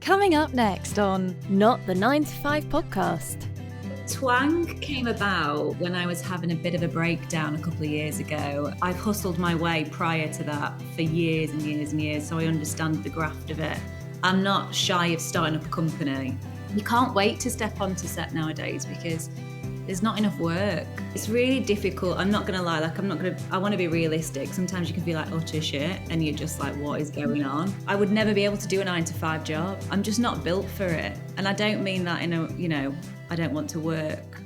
Coming up next on Not the 9 to 5 podcast. Twang came about when I was having a bit of a breakdown a couple of years ago. I've hustled my way prior to that for years and years and years, so I understand the graft of it. I'm not shy of starting up a company. You can't wait to step onto set nowadays because there's not enough work. It's really difficult. I'm not gonna lie, I want to be realistic. Sometimes you can feel like utter shit and you're just like, what is going on? I would never be able to do a 9 to 5 job. I'm just not built for it. And I don't mean that in a, I don't want to work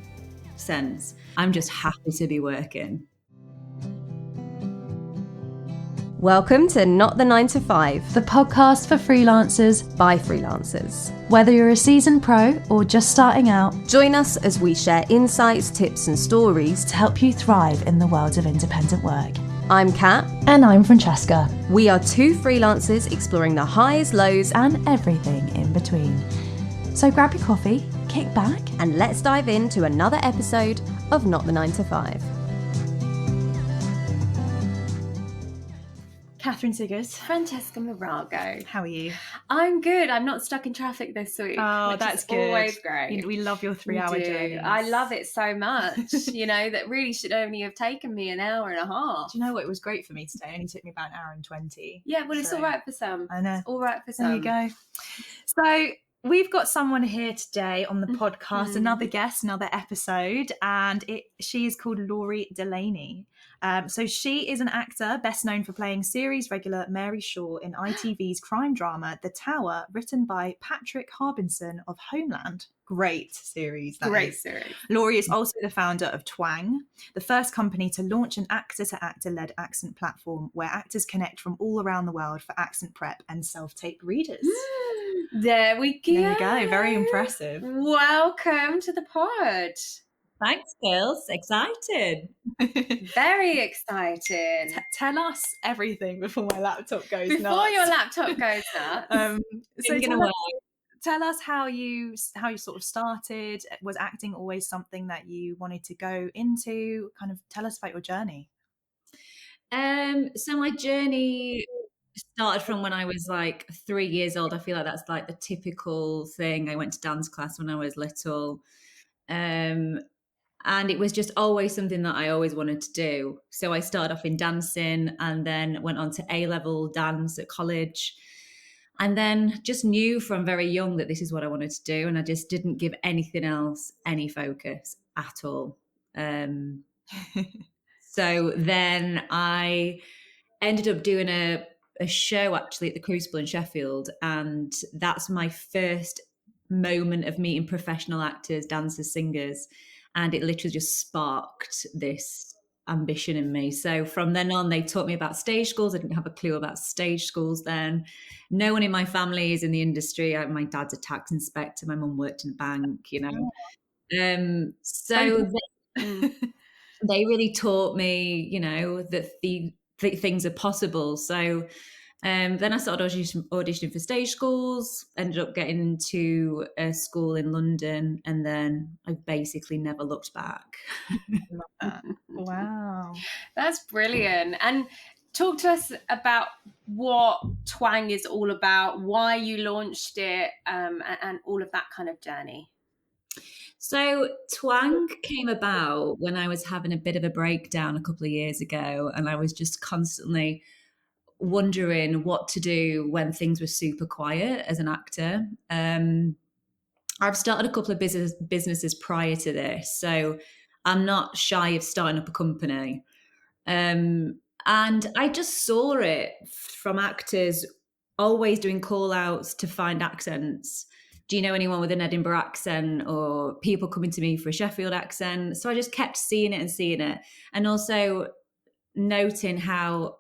sense. I'm just happy to be working. Welcome to Not the 9 to 5, the podcast for freelancers by freelancers. Whether you're a seasoned pro or just starting out, join us as we share insights, tips and stories to help you thrive in the world of independent work. I'm Kat. And I'm Francesca. We are two freelancers exploring the highs, lows and everything in between. So grab your coffee, kick back and let's dive into another episode of Not the 9 to 5. Katheryn Siggers. Francesca Marago. How are you? I'm good. I'm not stuck in traffic this week. Oh, that's good. Always great. We love your 3-hour journey. I love it so much. That really should only have taken me an hour and a half. Do you know what? It was great for me today. It only took me about an hour and 20. Yeah, well, it's all right for some. I know. It's all right for some. There you go. So we've got someone here today on the podcast, another guest, another episode, and she is called Laurie Delaney. So she is an actor best known for playing series regular Mary Shaw in ITV's crime drama The Tower, written by Patrick Harbinson of Homeland. Great series. Great series. Laurie is also the founder of Twang, the first company to launch an actor-to-actor-led accent platform where actors connect from all around the world for accent prep and self-tape readers. There we go. There you go. Very impressive. Welcome to the pod. Thanks, girls. Excited. Very excited. Tell us everything before my laptop goes nuts. Before your laptop goes nuts. Tell us how you sort of started. Was acting always something that you wanted to go into? Kind of tell us about your journey. So my journey started from when I was like 3 years old. I feel like that's like the typical thing. I went to dance class when I was little. And it was just always something that I always wanted to do. So I started off in dancing and then went on to A-level dance at college. And then just knew from very young that this is what I wanted to do. And I just didn't give anything else any focus at all. So then I ended up doing a show actually at the Crucible in Sheffield. And that's my first moment of meeting professional actors, dancers, singers. And it literally just sparked this ambition in me. So from then on, they taught me about stage schools. I didn't have a clue about stage schools then. No one in my family is in the industry. My dad's a tax inspector. My mum worked in a bank, So they really taught me, that the things are possible. So then I started auditioning for stage schools, ended up getting into a school in London, and then I basically never looked back. Love that. Wow. That's brilliant. And talk to us about what Twang is all about, why you launched it, and all of that kind of journey. So Twang came about when I was having a bit of a breakdown a couple of years ago, and I was just constantly wondering what to do when things were super quiet as an actor. I've started a couple of businesses prior to this, so I'm not shy of starting up a company. And I just saw it from actors always doing call outs to find accents. Do you know anyone with an Edinburgh accent, or people coming to me for a Sheffield accent? So I just kept seeing it. And also noting how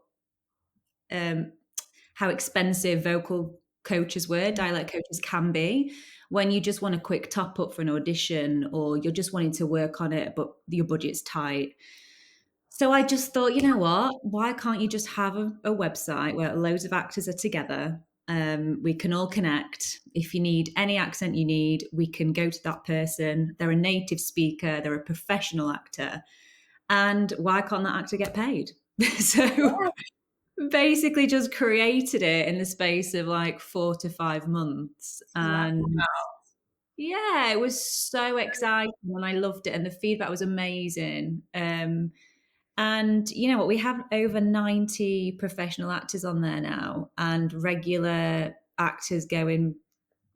expensive vocal coaches were, dialect coaches can be, when you just want a quick top up for an audition or you're just wanting to work on it, but your budget's tight. So I just thought, you know what, why can't you just have a website where loads of actors are together? We can all connect. If you need any accent you need, we can go to that person. They're a native speaker, they're a professional actor. And why can't that actor get paid? So basically just created it in the space of like 4 to 5 months. And yeah, it was so exciting and I loved it and the feedback was amazing. And you know what, we have over 90 professional actors on there now and regular actors going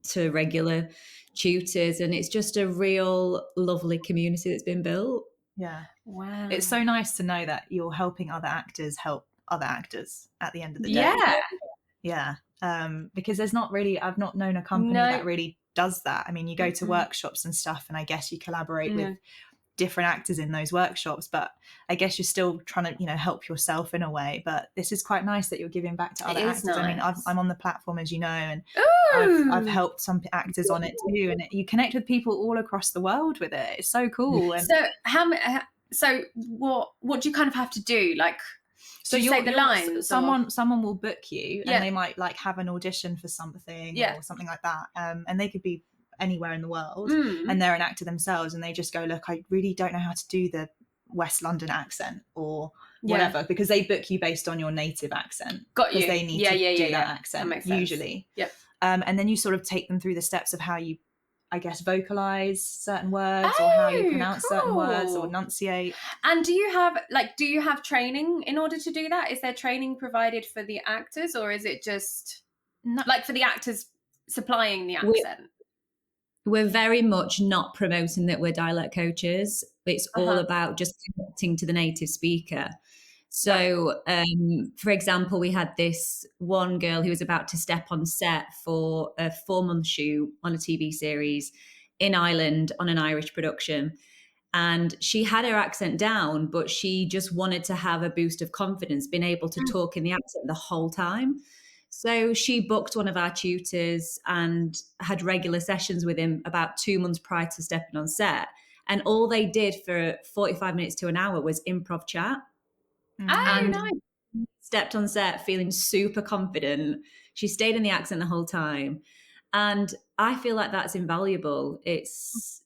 to regular tutors, and it's just a real lovely community that's been built. Yeah. Wow. It's so nice to know that you're helping other actors help other actors at the end of the day. Yeah. Yeah. Because there's not really, I've not known a company that really does that. I mean, you go to workshops and stuff, and I guess you collaborate with different actors in those workshops, but I guess you're still trying to, you know, help yourself in a way. But this is quite nice that you're giving back to other actors. Nice. I mean, I'm on the platform, as you know, and I've helped some actors on it too, and you connect with people all across the world with it. It's so cool. And so what do you kind of have to do? Like, so you say the lines. Someone will book you, and they might like have an audition for something or something like that, and they could be anywhere in the world, and they're an actor themselves, and they just go, look, I really don't know how to do the West London accent or whatever, because they book you based on your native accent. Got you. Because they need to do that accent, that makes sense. Usually. Yep. And then you sort of take them through the steps of how you, I guess, vocalize certain words, or how you pronounce certain words, or enunciate. And do you have training in order to do that? Is there training provided for the actors, or is it just like for the actors supplying the accent? We're very much not promoting that we're dialect coaches. It's all about just connecting to the native speaker. So, for example, we had this one girl who was about to step on set for a 4-month shoot on a TV series in Ireland on an Irish production. And she had her accent down, but she just wanted to have a boost of confidence, being able to talk in the accent the whole time. So she booked one of our tutors and had regular sessions with him about 2 months prior to stepping on set. And all they did for 45 minutes to an hour was improv chat. And nice. Stepped on set feeling super confident. She stayed in the accent the whole time. And I feel like that's invaluable. It's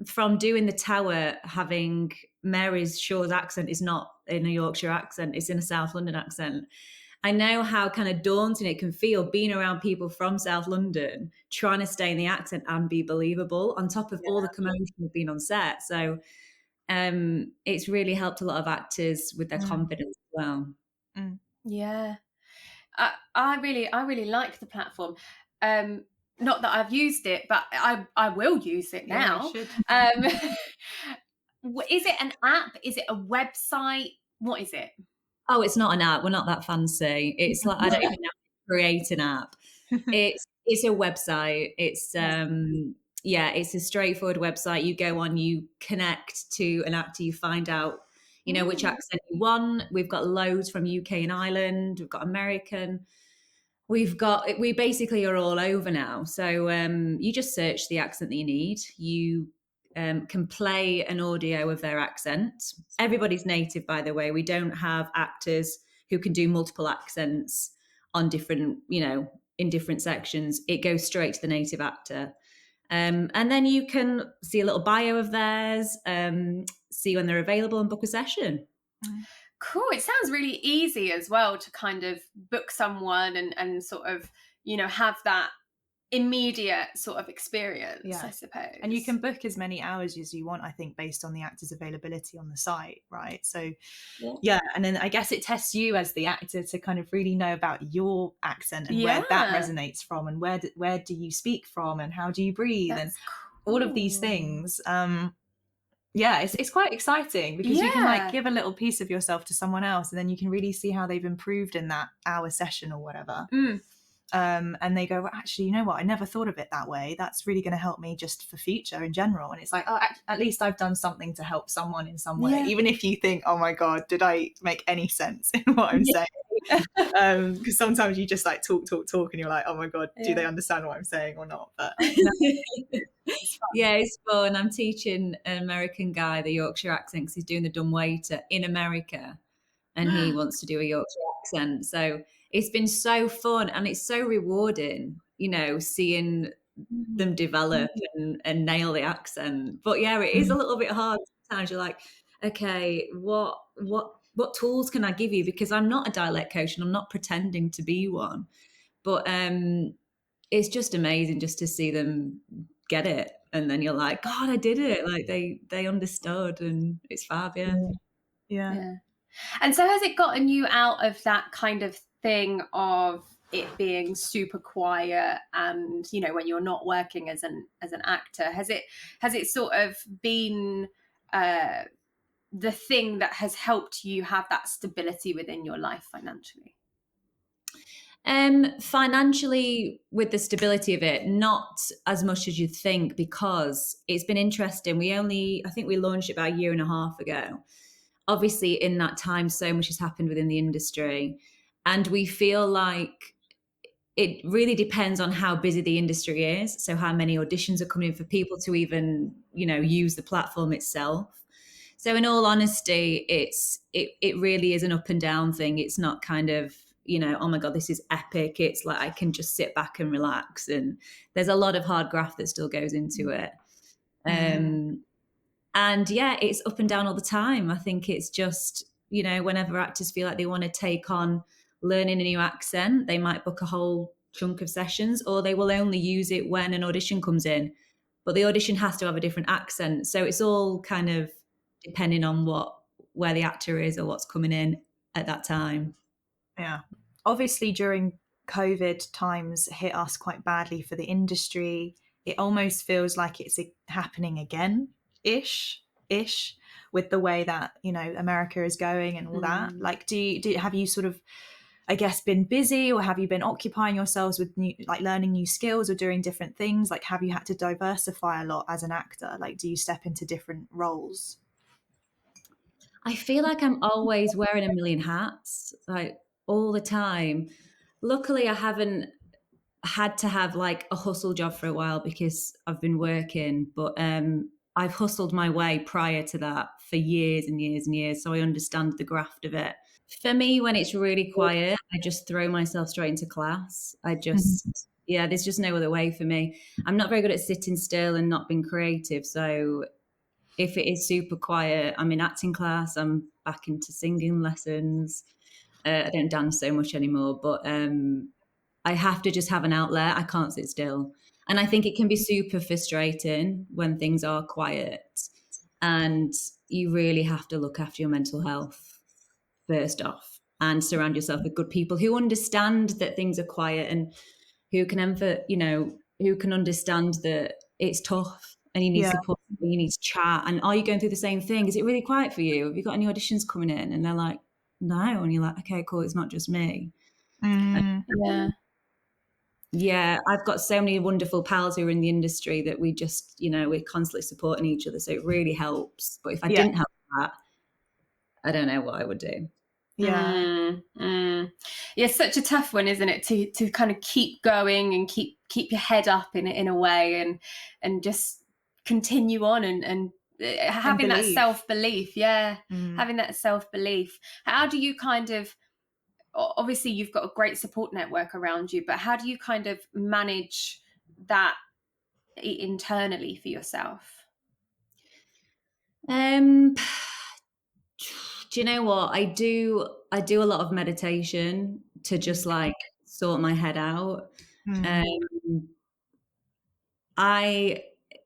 from doing the Tower, having Mary's Shaw's accent is not in a Yorkshire accent, it's in a South London accent. I know how kind of daunting it can feel being around people from South London, trying to stay in the accent and be believable on top of all the commotion of being on set. So it's really helped a lot of actors with their confidence as well. Yeah. I really like the platform. Not that I've used it, but I will use it now. Yeah, you should. Is it an app? Is it a website? What is it? Oh, it's not an app. We're not that fancy. It's like, I don't even know how to create an app. It's a website. It's it's a straightforward website. You go on, you connect to an actor, you find out, you know, which accent you want. We've got loads from UK and Ireland. We've got American. We basically are all over now. So you just search the accent that you need. You can play an audio of their accent. Everybody's native, by the way. We don't have actors who can do multiple accents on different, you know, in different sections. It goes straight to the native actor. And then you can see a little bio of theirs, see when they're available and book a session. Cool. It sounds really easy as well to kind of book someone and sort of, you know, have that immediate sort of experience, I suppose. And you can book as many hours as you want, I think, based on the actor's availability on the site, right? So and then I guess it tests you as the actor to kind of really know about your accent and where that resonates from, and where do you speak from, and how do you breathe. That's cool. All of these things. It's quite exciting, because you can like give a little piece of yourself to someone else, and then you can really see how they've improved in that hour session or whatever. And they go, well, actually, you know what? I never thought of it that way. That's really going to help me just for future in general. And it's like, oh, at least I've done something to help someone in some way. Even if you think, oh my God, did I make any sense in what I'm saying? Because sometimes you just like talk, and you're like, oh my God, do they understand what I'm saying or not? But it's fun. I'm teaching an American guy the Yorkshire accent because he's doing the dumbwaiter in America, and he wants to do a Yorkshire accent. So it's been so fun, and it's so rewarding, you know, seeing them develop and nail the accent. But it is a little bit hard sometimes. You're like, okay, what what tools can I give you? Because I'm not a dialect coach and I'm not pretending to be one. But it's just amazing just to see them get it. And then you're like, God, I did it. Like they understood, and it's fab, Yeah. And so has it gotten you out of that kind of thing of it being super quiet and, you know, when you're not working as an actor, has it sort of been the thing that has helped you have that stability within your life financially? Financially, with the stability of it, not as much as you'd think, because it's been interesting. I think we launched it about a year and a half ago. Obviously, in that time, so much has happened within the industry, and we feel like it really depends on how busy the industry is. So how many auditions are coming in for people to even, use the platform itself. So in all honesty, it really is an up and down thing. It's not kind of, oh my God, this is epic. It's like I can just sit back and relax. And there's a lot of hard graft that still goes into it. And yeah, it's up and down all the time. I think it's just, whenever actors feel like they want to take on learning a new accent, they might book a whole chunk of sessions, or they will only use it when an audition comes in. But the audition has to have a different accent. So it's all kind of depending on where the actor is or what's coming in at that time. Yeah. Obviously, during COVID, times hit us quite badly for the industry. It almost feels like it's happening again, ish, with the way that, America is going and all that. Like, have you sort of, I guess, been busy, or have you been occupying yourselves with learning new skills or doing different things? Like, have you had to diversify a lot as an actor? Like, do you step into different roles? I feel like I'm always wearing a million hats, like all the time. Luckily, I haven't had to have like a hustle job for a while because I've been working, but I've hustled my way prior to that for years and years and years. So I understand the graft of it. For me, when it's really quiet, I just throw myself straight into class. There's just no other way for me. I'm not very good at sitting still and not being creative. So if it is super quiet, I'm in acting class, I'm back into singing lessons. I don't dance so much anymore, but I have to just have an outlet. I can't sit still. And I think it can be super frustrating when things are quiet, and you really have to look after your mental health first off, and surround yourself with good people who understand that things are quiet and who can understand that it's tough and you need support, you need to chat. And are you going through the same thing? Is it really quiet for you? Have you got any auditions coming in? And they're like, no. And you're like, okay, cool. It's not just me. Yeah, I've got so many wonderful pals who are in the industry that we just, we're constantly supporting each other. So it really helps. But if I didn't have that, I don't know what I would do. Yeah. It's such a tough one, isn't it? To kind of keep going and keep your head up in a way and just continue on and having that self-belief. Having that self-belief. How do you kind of, obviously you've got a great support network around you, but how do you kind of manage that internally for yourself? Do you know what? I do a lot of meditation to just like sort my head out.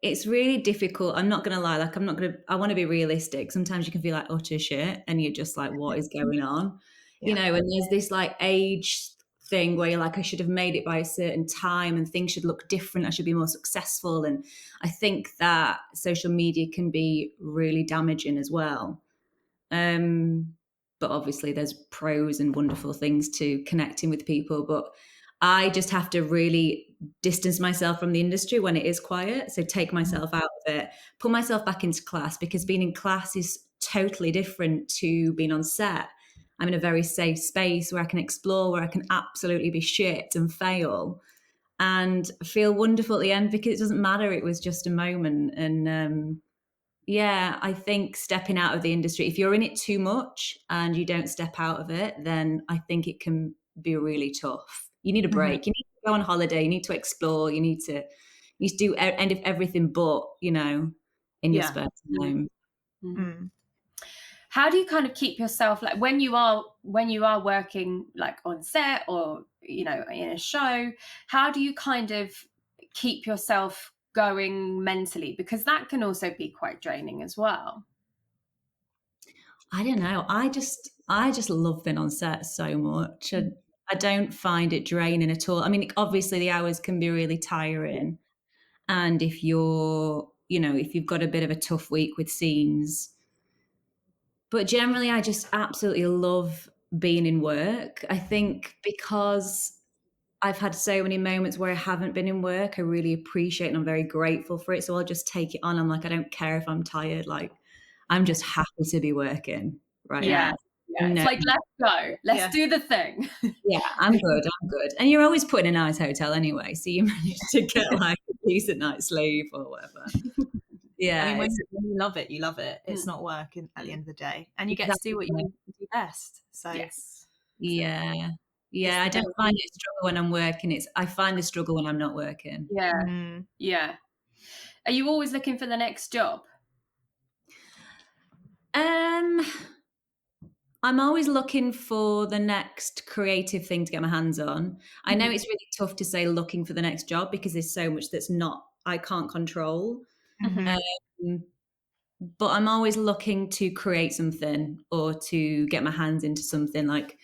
It's really difficult. I'm not going to lie. Like, I want to be realistic. Sometimes you can feel like utter shit and you're just like, what is going on? And there's this like age thing where you're like, I should have made it by a certain time and things should look different. I should be more successful. And I think that social media can be really damaging as well. But obviously there's pros and wonderful things to connecting with people. But I just have to really distance myself from the industry when it is quiet. So take myself out of it, put myself back into class, because being in class is totally different to being on set. I'm in a very safe space where I can explore, where I can absolutely be shit and fail and feel wonderful at the end, because it doesn't matter. It was just a moment. And I think stepping out of the industry, if you're in it too much and you don't step out of it, then I think it can be really tough. You need a break. You need to go on holiday. You need to explore. You need to do end of everything but, in your spare time. how do you kind of keep yourself, like when you are working like on set or, you know, in a show, how do you kind of keep yourself going mentally? Because that can also be quite draining as well. I don't know. I just love being on set so much. I don't find it draining at all. I mean, obviously the hours can be really tiring. And if you've got a bit of a tough week with scenes, but generally I just absolutely love being in work. I think because I've had so many moments where I haven't been in work, I really appreciate and I'm very grateful for it. So I'll just take it on. I'm like, I don't care if I'm tired. Like, I'm just happy to be working right now. Yeah. It's like, let's go. Let's do the thing. Yeah, I'm good. And you're always put in a nice hotel anyway. So you manage to get like a decent night's sleep or whatever. Yeah. I mean, when you love it, you love it. It's not work at the end of the day. And you get to do what you do best. So yes. Yeah. Yeah, I don't find it a struggle when I'm working. I find the struggle when I'm not working. Yeah. Yeah. Are you always looking for the next job? I'm always looking for the next creative thing to get my hands on. I know it's really tough to say looking for the next job because there's so much I can't control. But I'm always looking to create something or to get my hands into something. Like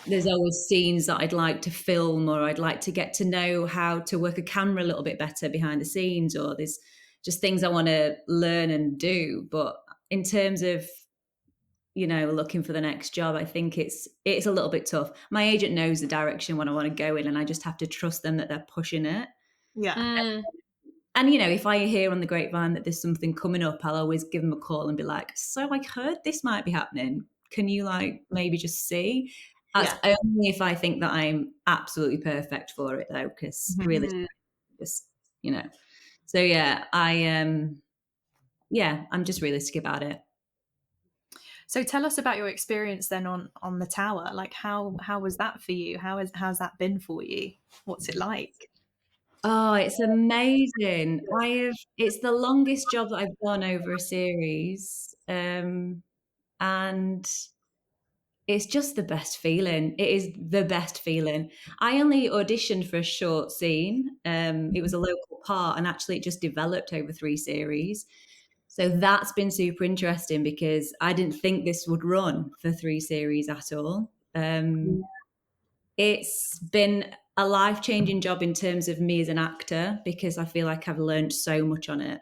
there's always scenes that I'd like to film, or I'd like to get to know how to work a camera a little bit better behind the scenes, or there's just things I want to learn and do. But in terms of, looking for the next job, I think it's a little bit tough. My agent knows the direction what I want to go in, and I just have to trust them that they're pushing it. Yeah. And, if I hear on the grapevine that there's something coming up, I'll always give them a call and be like, so I heard this might be happening. Can you maybe just see? That's only if I think that I'm absolutely perfect for it though, because really just, So yeah, I'm just realistic about it. So tell us about your experience then on the tower. Like how was that for you? How's that been for you? What's it like? Oh, it's amazing. It's the longest job that I've done over a series. And it's just the best feeling. It is the best feeling. I only auditioned for a short scene. It was a local part, and actually it just developed over 3 series. So that's been super interesting because I didn't think this would run for 3 series at all. It's been a life-changing job in terms of me as an actor because I feel like I've learned so much on it.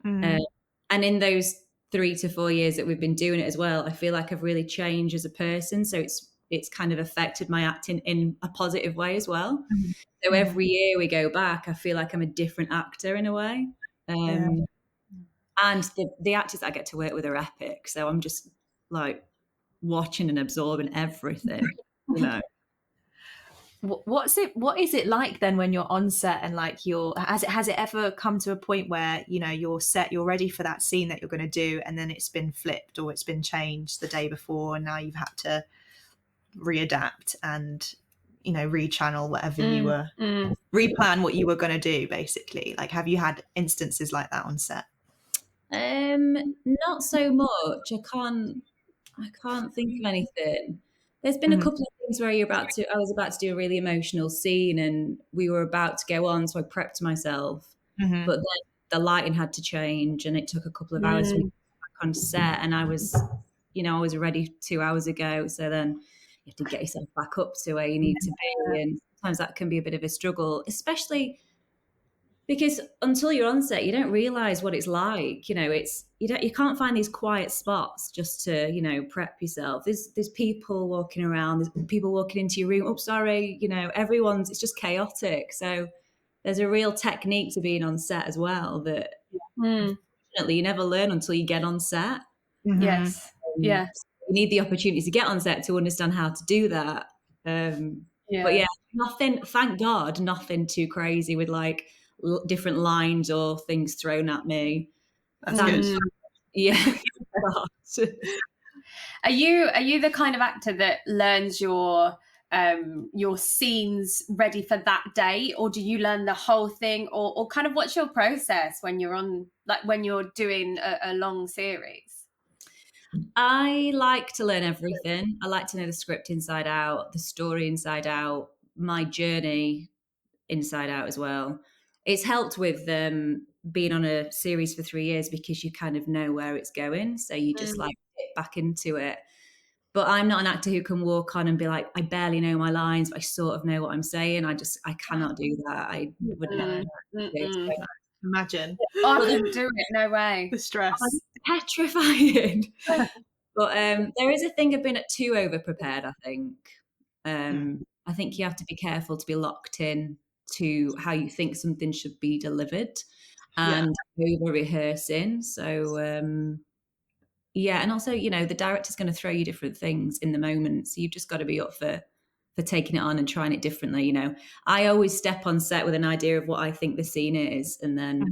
And in those 3 to 4 years that we've been doing it as well, I feel like I've really changed as a person. So it's kind of affected my acting in a positive way as well. So every year we go back, I feel like I'm a different actor in a way. And the actors I get to work with are epic. So I'm just like watching and absorbing everything, What is it like then when you're on set and like has it ever come to a point where you're set, you're ready for that scene that you're going to do, and then it's been flipped or it's been changed the day before, and now you've had to readapt and rechannel whatever you were replan what you were going to do, basically? Like, have you had instances like that on set? Not so much. I can't think of anything. There's been a couple of things where I was about to do a really emotional scene and we were about to go on, so I prepped myself. But then the lighting had to change and it took a couple of hours for me to get back on set, and I was ready 2 hours ago. So then you have to get yourself back up to where you need to be. And sometimes that can be a bit of a struggle, especially because until you're on set, you don't realize what it's like. You can't find these quiet spots just to, prep yourself. There's people walking around, there's people walking into your room. Oh, sorry, it's just chaotic. So there's a real technique to being on set as well that unfortunately you never learn until you get on set. Yes. Yeah. You need the opportunity to get on set to understand how to do that. But yeah, thank God, nothing too crazy with like different lines or things thrown at me. That's good. Yeah. Are you the kind of actor that learns your scenes ready for that day, or do you learn the whole thing, or kind of what's your process when you're doing a long series? I like to learn everything. I like to know the script inside out, the story inside out, my journey inside out as well. It's helped with being on a series for 3 years because you kind of know where it's going. So you just like get back into it. But I'm not an actor who can walk on and be like, I barely know my lines, but I sort of know what I'm saying. I cannot do that. I would never do it. Imagine. I couldn't do it. No way. The stress. Oh, it's petrifying. But there is a thing of being too over prepared, I think. I think you have to be careful to be locked in to how you think something should be delivered and over rehearsing. So and also, the director's going to throw you different things in the moment. So you've just got to be up for taking it on and trying it differently. I always step on set with an idea of what I think the scene is, and then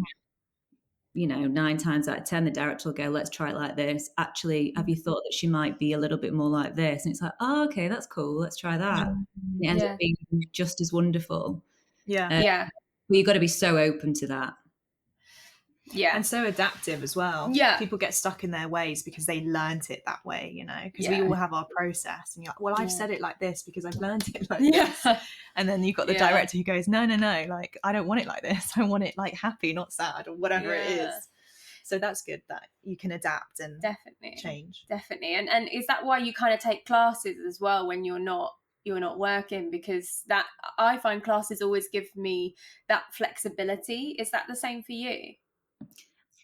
9 times out of 10, the director will go, let's try it like this. Actually, have you thought that she might be a little bit more like this? And it's like, oh, okay, that's cool. Let's try that. And it ends up being just as wonderful. Yeah. But you've got to be so open to that. Yeah. And so adaptive as well. Yeah. People get stuck in their ways because they learnt it that way, because we all have our process. And you're like, well, I've said it like this because I've learnt it like this. And then you've got the director who goes, no, like, I don't want it like this. I want it like happy, not sad, or whatever it is. So that's good that you can adapt and change. Definitely. And is that why you kind of take classes as well when you're not working? Because that, I find classes always give me that flexibility. Is that the same for you?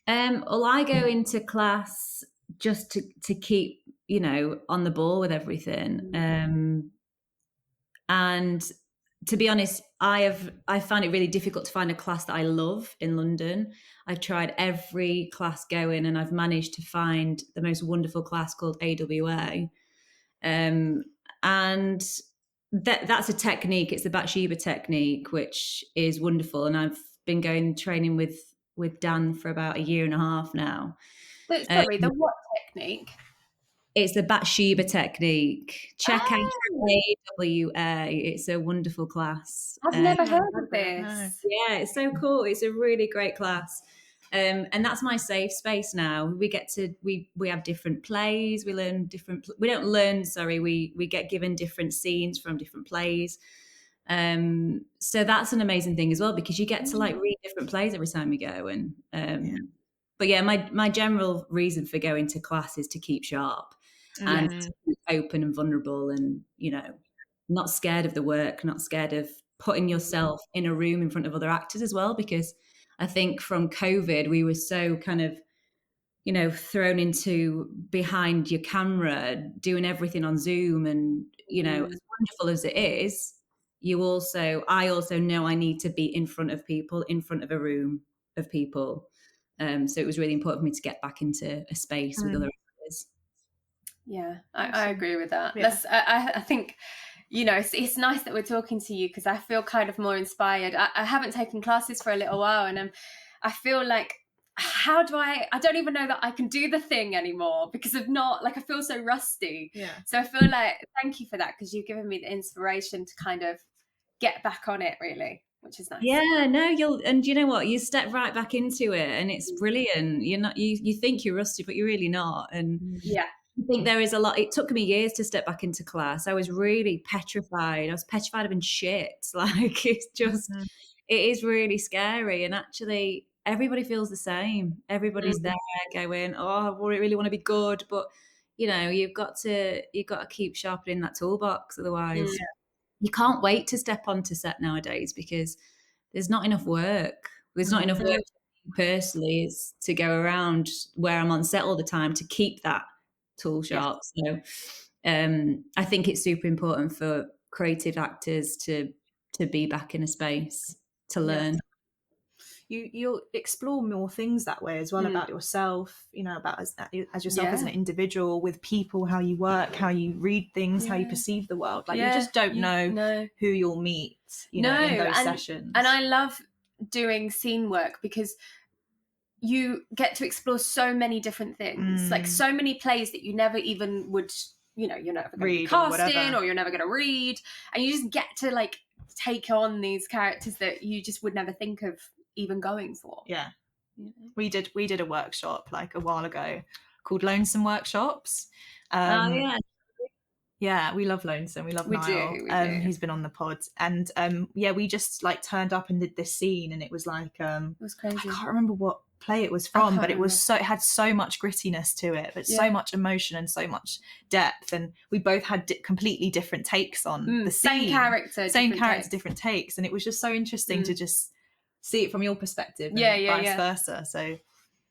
Well, I go into class just to keep, on the ball with everything. And to be honest, I find it really difficult to find a class that I love in London. I've tried every class going, and I've managed to find the most wonderful class called AWA. And that's a technique. It's the Bathsheba technique, which is wonderful. And I've been training with Dan for about 1.5 years now. Sorry, the what technique? It's the Bathsheba technique. Check out AWA. It's a wonderful class. I've never heard of this. Yeah, it's so cool. It's a really great class. And that's my safe space now. We get to we have different plays. We learn different. We don't learn. Sorry, we get given different scenes from different plays. So that's an amazing thing as well, because you get to like read different plays every time you go. And but yeah, my general reason for going to class is to keep sharp and to be open and vulnerable, and not scared of the work, not scared of putting yourself in a room in front of other actors as well, because I think from COVID we were so kind of thrown into behind your camera, doing everything on Zoom, and as wonderful as it is, I also know I need to be in front of people, in front of a room of people. So it was really important for me to get back into a space with other actors. Yeah, I agree with that. Yeah. That's I think it's nice that we're talking to you, because I feel kind of more inspired. I haven't taken classes for a little while, and I feel like, how do I don't even know that I can do the thing anymore, because of not, like, I feel so rusty. So I feel like, thank you for that, because you've given me the inspiration to kind of get back on it, really, which is nice. And you know what, you step right back into it, and it's brilliant. You're not, you think you're rusty, but you're really not. And I think there is a lot. It took me years to step back into class. I was really petrified. I was petrified of being shit. Like, it's just it is really scary. And actually everybody feels the same. Everybody's there going, oh, I really want to be good, but you've got to keep sharpening that toolbox, otherwise you can't wait to step onto set nowadays, because there's not enough work. There's not enough work for me personally is to go around where I'm on set all the time to keep that tool sharp. So I think it's super important for creative actors to be back in a space to learn. You'll explore more things that way as well, about yourself, about as yourself as an individual, with people, how you work, how you read things, how you perceive the world. Like, you just don't know who you'll meet, in those sessions. And I love doing scene work, because you get to explore so many different things, like so many plays that you never even would, you're never going to be cast in, or you're never going to read, and you just get to like take on these characters that you just would never think of even going for. We did a workshop like a while ago called Lonesome Workshops. Oh yeah. Yeah, we love Lonesome. We love We Niall. do, we do. He's been on the pod, and we just like turned up and did this scene, and it was like It was crazy. I can't remember what play it was from, but it had so much grittiness to it, but so much emotion and so much depth, and we both had completely different takes on the scene. Same character, different takes, and it was just so interesting to just see it from your perspective, and vice versa. So.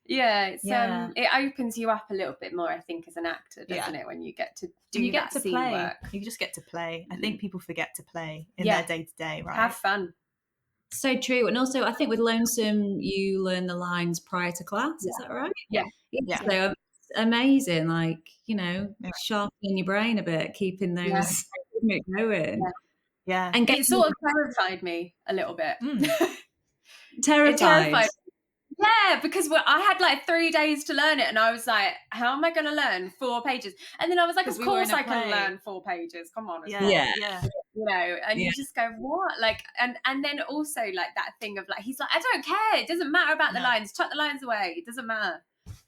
It's it opens you up a little bit more, I think, as an actor, doesn't it? When you get to play work. You just get to play. I think people forget to play in their day-to-day, right? Have fun. So true. And also I think with Lonesome you learn the lines prior to class, is that right? Yeah. So amazing, like, you know, sharpening your brain a bit, keeping those going. Yeah. And it sort of terrified me a little bit. Terrified. Yeah, because I had like 3 days to learn it, and I was like, how am I going to learn 4 pages? And then I was like, of course I can learn 4 pages. Come on. Yeah. You know, and you just go, what? Like, and then also like that thing of like, he's like, I don't care. It doesn't matter about the lines. Chuck the lines away. It doesn't matter.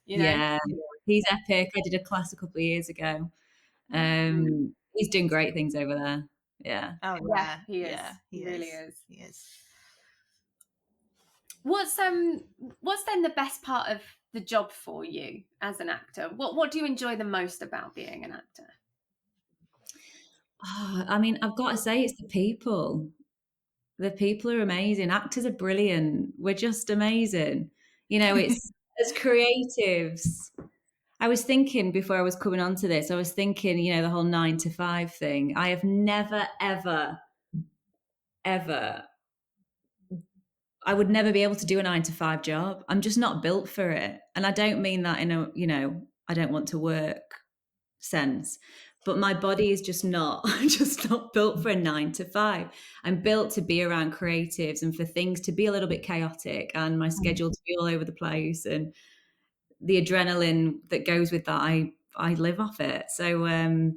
You know? Yeah. He's epic. I did a class a couple of years ago. He's doing great things over there. Yeah. Oh yeah. He is. He really is. He is. What's then the best part of the job for you as an actor? What do you enjoy the most about being an actor? Oh, I mean, I've got to say it's the people. The people are amazing. Actors are brilliant. We're just amazing. You know, it's as creatives. I was thinking before I was coming onto this, you know, the whole 9 to 5 thing. I have never, ever, ever, I would never be able to do a 9 to 5 job. I'm just not built for it. And I don't mean that in a, you know, I don't want to work sense, but my body is just not built for a 9 to 5. I'm built to be around creatives and for things to be a little bit chaotic and my schedule to be all over the place, and the adrenaline that goes with that. I live off it. So, I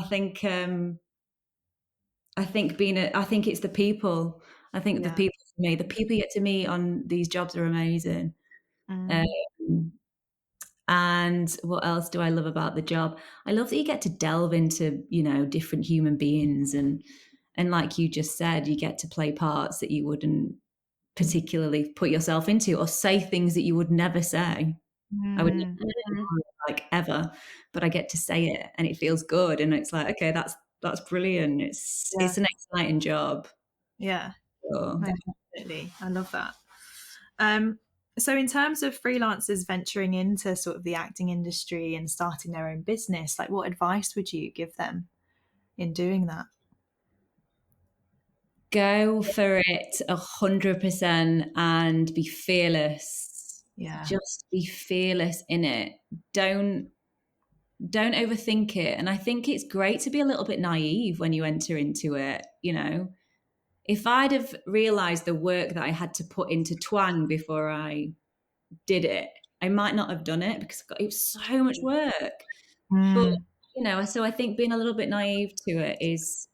think, I think it's the people. I think the people for me, the people you get to meet on these jobs are amazing. And what else do I love about the job? I love that you get to delve into, you know, different human beings, and like you just said, you get to play parts that you wouldn't particularly put yourself into, or say things that you would never say. I would never like ever, but I get to say it and it feels good, and it's like, okay, that's brilliant. It's an exciting job. Yeah. So. Definitely. I love that. So in terms of freelancers venturing into sort of the acting industry and starting their own business, like what advice would you give them in doing that? Go for it 100% and be fearless. Yeah. Just be fearless in it. Don't overthink it. And I think it's great to be a little bit naive when you enter into it. You know, if I'd have realized the work that I had to put into Twang before I did it, I might not have done it because it was so much work. But, you know, so I think being a little bit naive to it is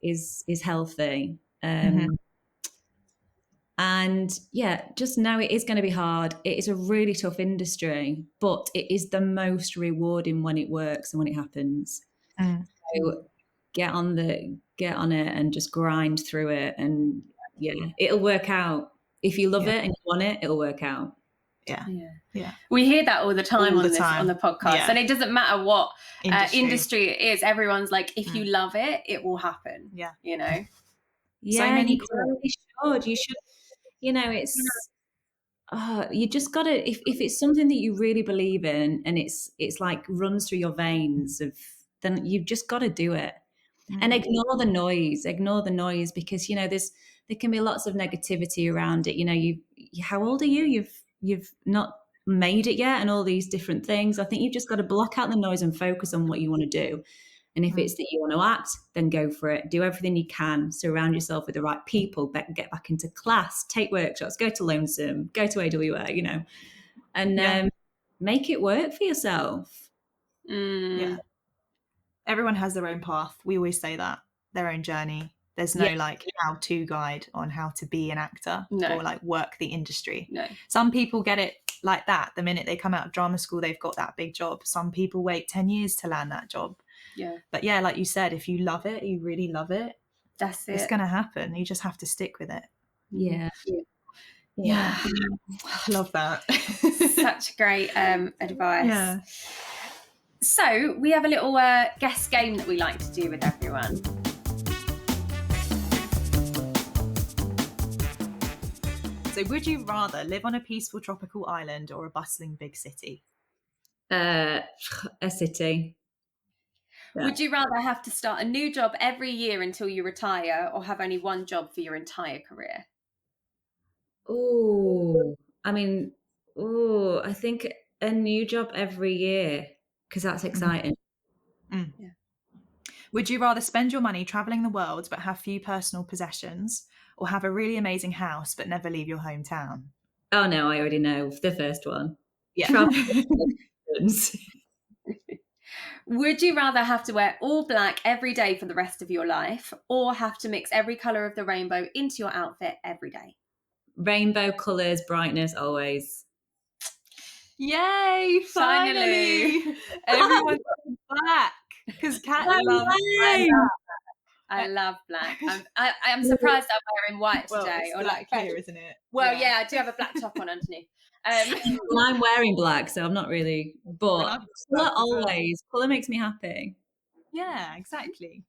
healthy. And yeah, just know it is going to be hard. It is a really tough industry, but it is the most rewarding when it works and when it happens. So get on it and just grind through it, and it'll work out. If you love it and you want it, it'll work out. Yeah. We hear that all the time on the podcast, yeah. And it doesn't matter what industry it is. Everyone's like, if you love it, it will happen. Yeah, you know. Yeah, so many. You should. You know, it's. You just gotta. If it's something that you really believe in, and it's like runs through your veins, then you've just got to do it, and ignore the noise, because you know there can be lots of negativity around it. You know, how old are you? You've not made it yet, and all these different things. I think you've just got to block out the noise and focus on what you want to do. And if it's that you want to act, then go for it. Do everything you can. Surround yourself with the right people. Get back into class. Take workshops. Go to Lonesome. Go to AWA. You know, and make it work for yourself. Yeah. Everyone has their own path. We always say that, their own journey. There's no like how-to guide on how to be an actor or like work the industry. No. Some people get it like that. The minute they come out of drama school, they've got that big job. Some people wait 10 years to land that job. Yeah. But yeah, like you said, if you love it, you really love it, That's it. it's going to happen. You just have to stick with it. Yeah. Yeah. I love that. Such great advice. Yeah. So we have a little guess game that we like to do with everyone. So would you rather live on a peaceful tropical island or a bustling big city? A city. Yeah. Would you rather have to start a new job every year until you retire, or have only one job for your entire career? I think a new job every year, because that's exciting. Mm. Yeah. Would you rather spend your money traveling the world but have few personal possessions, or have a really amazing house but never leave your hometown? Oh no, I already know the first one. Yeah. Travel. Would you rather have to wear all black every day for the rest of your life, or have to mix every colour of the rainbow into your outfit every day? Rainbow colours, brightness, always. Yay! Finally! Everyone's black because Kat loves black. I love black. I'm surprised I'm wearing white today. It's black here, isn't it? Well, yeah, I do have a black top on underneath. Well, I'm wearing black, so I'm not really. But colour makes me happy. Yeah, exactly.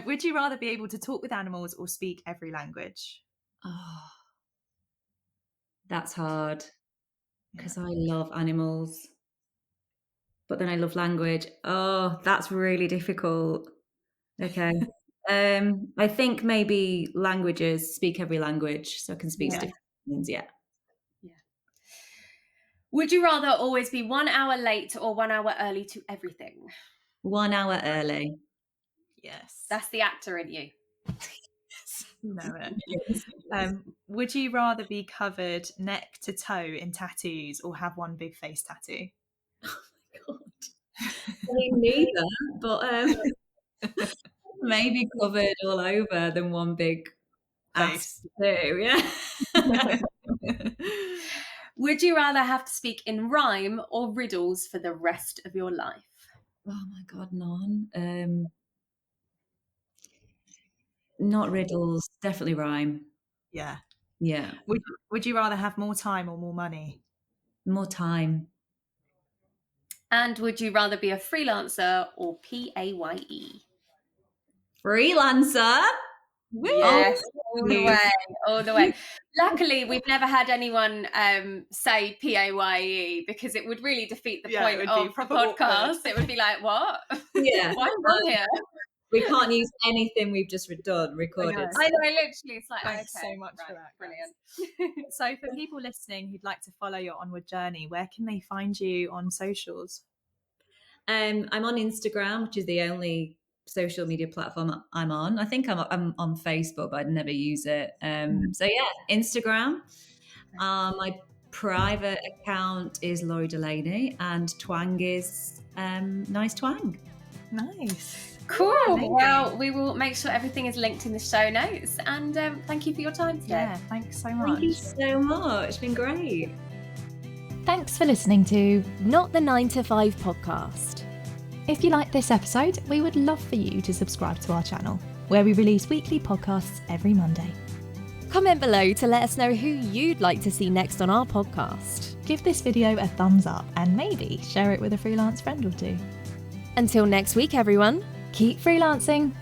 Would you rather be able to talk with animals or speak every language? Oh, that's hard because I love animals, but then I love language. Oh, that's really difficult. Okay. I think maybe languages, speak every language, so I can speak different things. Yeah. Would you rather always be 1 hour late or 1 hour early to everything? 1 hour early. Yes. That's the actor in you. You know it. Would you rather be covered neck to toe in tattoos or have one big face tattoo? Oh my God. Neither, but maybe covered all over than one big ass tattoo. Yeah. Would you rather have to speak in rhyme or riddles for the rest of your life? Oh my God, none. Not riddles, definitely rhyme. Yeah. Yeah. Would you rather have more time or more money? More time. And would you rather be a freelancer or PAYE? Freelancer. Yes, all the way. Luckily, we've never had anyone say PAYE, because it would really defeat the point of the podcast. It would be like, what? Yeah. Why am I here? We can't use anything we've just recorded. I know, literally. It's like, thanks so much for that. Brilliant. So for people listening who'd like to follow your onward journey, where can they find you on socials? I'm on Instagram, which is the only social media platform I'm on. I think I'm on Facebook, but I'd never use it. So yeah, Instagram. My private account is Laurie Delaney, and Twang is Nice Twang. Nice. Cool. Well, we will make sure everything is linked in the show notes. And thank you for your time today. Yeah, thanks so much. Thank you so much. It's been great. Thanks for listening to Not the 9 to 5 podcast. If you liked this episode, we would love for you to subscribe to our channel, where we release weekly podcasts every Monday. Comment below to let us know who you'd like to see next on our podcast. Give this video a thumbs up and maybe share it with a freelance friend or two. Until next week, everyone. Keep freelancing.